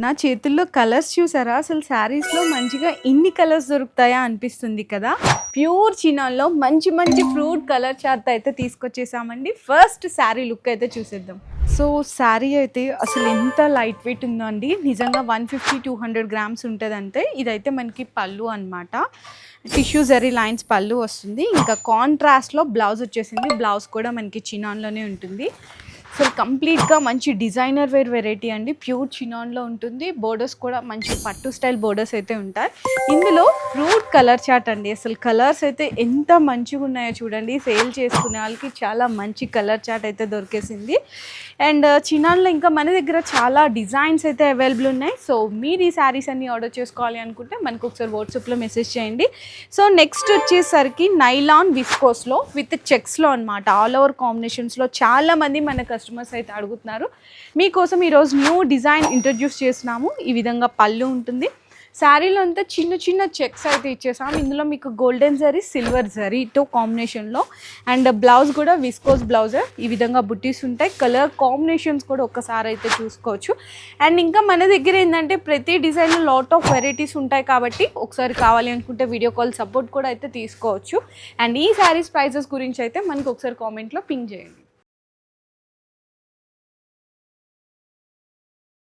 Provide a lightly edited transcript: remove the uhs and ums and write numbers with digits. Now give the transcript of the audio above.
నా చేతుల్లో కలర్స్ చూసారా? అసలు శారీస్‌లో మంచిగా ఇన్ని కలర్స్ దొరుకుతాయా అనిపిస్తుంది కదా! ప్యూర్ చినాన్‌లో మంచి మంచి ఫ్రూట్ కలర్ చార్ట్ అయితే తీసుకొచ్చేసామండి. ఫస్ట్ శారీ లుక్ అయితే చూసేద్దాం. సో శారీ అయితే అసలు ఎంత లైట్ వెయిట్ ఉందో అండి. నిజంగా 150-200 గ్రామ్స్ ఉంటదంతే. ఇదైతే మనకి పళ్ళు అన్నమాట. టిష్యూ జరీ లైన్స్ పళ్ళు వస్తుంది. ఇంకా కాంట్రాస్ట్‌లో బ్లౌజ్ వచ్చేసింది. బ్లౌజ్ కూడా మనకి చినాన్‌లోనే ఉంటుంది. సో కంప్లీట్గా మంచి డిజైనర్ వేర్ వెరైటీ అండి. ప్యూర్ చినాన్లో ఉంటుంది. బోర్డర్స్ కూడా మంచి పట్టు స్టైల్ బోర్డర్స్ అయితే ఉంటాయి. ఇందులో ఫ్రూట్ కలర్ చార్ట్ అండి. అసలు కలర్స్ అయితే ఎంత మంచిగా ఉన్నాయో చూడండి. సేల్ చేసుకునే వాళ్ళకి చాలా మంచి కలర్ చార్ట్ అయితే దొరికేసింది. అండ్ చినాన్లో ఇంకా మన దగ్గర చాలా డిజైన్స్ అయితే అవైలబుల్ ఉన్నాయి. సో మీరు ఈ శారీస్ అన్ని ఆర్డర్ చేసుకోవాలి అనుకుంటే మనకు ఒకసారి వాట్సాప్లో మెసేజ్ చేయండి. సో నెక్స్ట్ వచ్చేసరికి నైలాన్ విస్కోస్లో విత్ చెక్స్లో అనమాట. ఆల్ ఓవర్ కాంబినేషన్స్లో చాలామంది మన కస్టమర్స్ అయితే అడుగుతున్నారు. మీకోసం ఈరోజు న్యూ డిజైన్ ఇంట్రడ్యూస్ చేస్తున్నాము. ఈ విధంగా పళ్ళు ఉంటుంది. శారీలో అంతా చిన్న చిన్న చెక్స్ అయితే ఇచ్చేసాం. ఇందులో మీకు గోల్డెన్ జరీ సిల్వర్ జరీతో కాంబినేషన్లో అండ్ బ్లౌజ్ కూడా విస్కోస్ బ్లౌజ్. ఈ విధంగా బుట్టీస్ ఉంటాయి. కలర్ కాంబినేషన్స్ కూడా ఒక్కసారి అయితే చూసుకోవచ్చు. అండ్ ఇంకా మన దగ్గర ఏంటంటే ప్రతి డిజైన్లో లాట్ ఆఫ్ వెరైటీస్ ఉంటాయి కాబట్టి ఒకసారి కావాలి అనుకుంటే వీడియో కాల్ సపోర్ట్ కూడా అయితే తీసుకోవచ్చు. అండ్ ఈ శారీస్ ప్రైజెస్ గురించి అయితే మనకు ఒకసారి కామెంట్లో పింగ్ చేయండి.